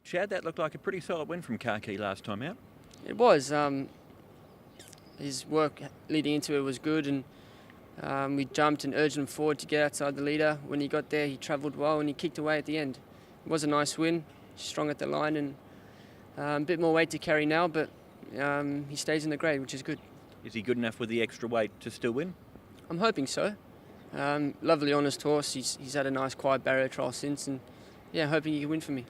Chad, that looked like a pretty solid win from KHAKI last time out. It was. His work leading into it was good, and we jumped and urged him forward to get outside the leader. When he got there, he travelled well and he kicked away at the end. It was a nice win, strong at the line, and a bit more weight to carry now, but he stays in the grade, which is good. Is he good enough with the extra weight to still win? I'm hoping so. Lovely, honest horse. He's had a nice, quiet barrier trial since, and yeah, hoping he can win for me.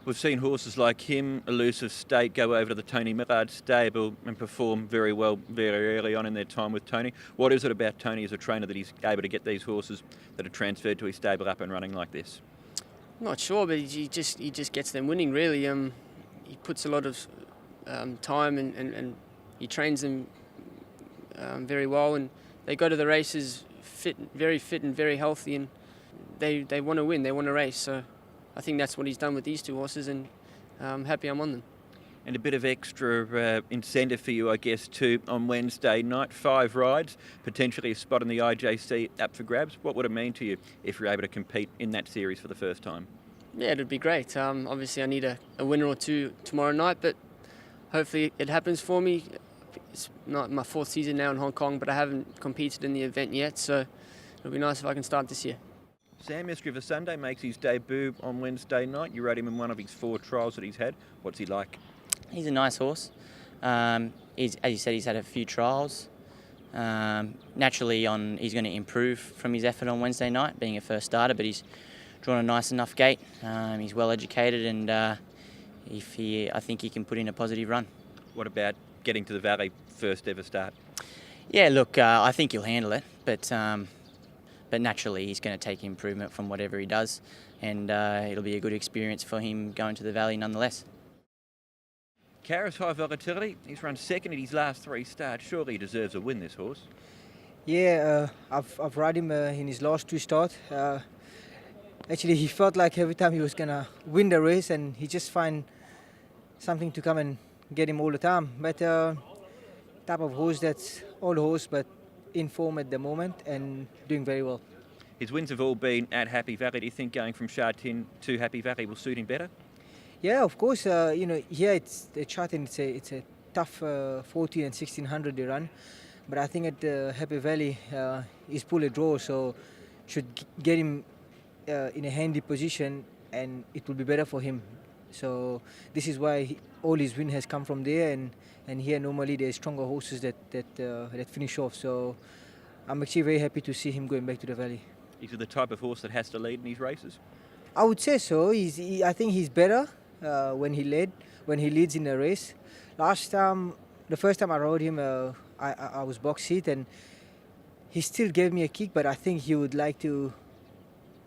We've seen horses like him, Elusive State, go over to the Tony Millard stable and perform very well very early on in their time with Tony. What is it about Tony as a trainer that he's able to get these horses that are transferred to his stable up and running like this? I'm not sure, but he just gets them winning, really. He puts a lot of time and he trains them very well, and they go to the races very fit and very healthy, and they want to win, they want to race. So I think that's what he's done with these two horses, and I'm happy I'm on them. And a bit of extra incentive for you, I guess, too, on Wednesday night. 5 rides, potentially a spot in the IJC up for grabs. What would it mean to you if you're able to compete in that series for the first time? Yeah, it would be great. Obviously, I need a winner or two tomorrow night, but hopefully it happens for me. It's not my 4th season now in Hong Kong, but I haven't competed in the event yet, so it'll be nice if I can start this year. Sam, Mischievous SUNDAE makes his debut on Wednesday night. You rode him in one of his 4 trials that he's had. What's he like? He's a nice horse. As you said, he's had a few trials. Naturally, he's going to improve from his effort on Wednesday night, being a first starter, but he's drawn a nice enough gate. He's well educated, and I think he can put in a positive run. What about getting to the Valley, first ever start? Yeah, look, I think he'll handle it, but naturally he's going to take improvement from whatever he does, and it'll be a good experience for him going to the Valley nonetheless. Karis, high volatility. He's run second in his last 3 starts. Surely he deserves a win, this horse. Yeah, I've ride him in his last 2 starts. Actually, he felt like every time he was going to win the race, and he just find something to come and get him all the time. But type of horse that's all horse, but in form at the moment and doing very well. His wins have all been at Happy Valley. Do you think going from Sha Tin to Happy Valley will suit him better? Yeah, of course. Here it's the Sha Tin. It's a tough 14 and 1600 they run, but I think at Happy Valley he's pull a draw, so should get him in a handy position, and it will be better for him. So this is why all his win has come from there, and here normally there's stronger horses that finish off. So I'm actually very happy to see him going back to the Valley. Is he the type of horse that has to lead in these races? I would say so. I think he's better when he leads in a race. The first time I rode him, I was box seat, and he still gave me a kick, but I think he would like to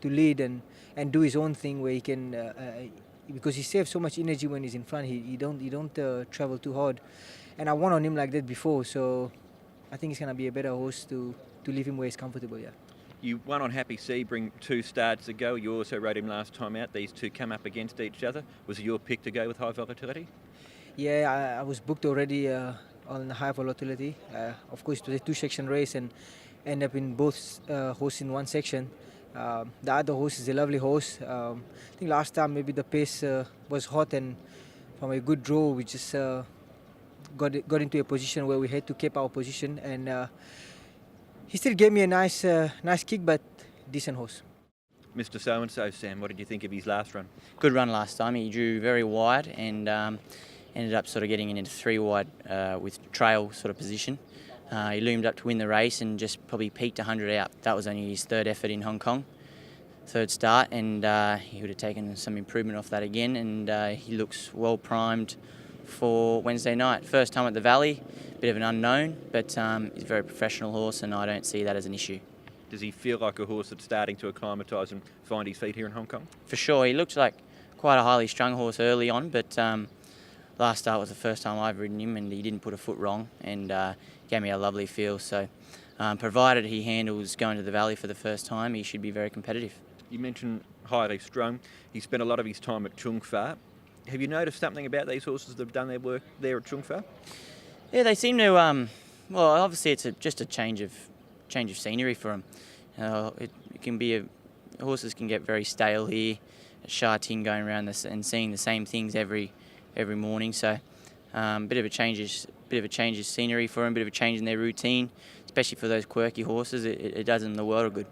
lead and do his own thing where he can. Because he saves so much energy when he's in front, he don't travel too hard, and I won on him like that before, so I think he's gonna be a better horse to leave him where he's comfortable. Yeah. You won on Happy Sebring 2 starts ago. You also rode him last time out. These two come up against each other. Was it your pick to go with high volatility? Yeah, I was booked already on high volatility. Of course, it was a 2-section race and ended up in both horses in 1 section. The other horse is a lovely horse. I think last time maybe the pace was hot, and from a good draw we just got into a position where we had to keep our position, and he still gave me a nice kick, but decent horse. Mr. So-and-so, Sam, what did you think of his last run? Good run last time. He drew very wide and ended up sort of getting into 3 wide with trail sort of position. He loomed up to win the race and just probably peaked 100 out. That was only his 3rd effort in Hong Kong, 3rd start, and he would have taken some improvement off that again, and he looks well primed for Wednesday night. First time at the Valley, bit of an unknown, but he's a very professional horse, and I don't see that as an issue. Does he feel like a horse that's starting to acclimatise and find his feet here in Hong Kong? For sure. He looks like quite a highly strung horse early on, but last start was the first time I've ridden him, and he didn't put a foot wrong, and gave me a lovely feel. So provided he handles going to the Valley for the first time, he should be very competitive. You mentioned highly strung. He spent a lot of his time at Chung Fa. Have you noticed something about these horses that have done their work there at Chung Fa? Yeah, they seem to. Well, obviously it's just a change of scenery for them. It can be horses can get very stale here, Sha Tin going around this and seeing the same things every morning. So bit of a change of scenery for them, bit of a change in their routine, especially for those quirky horses. It does them the world of good.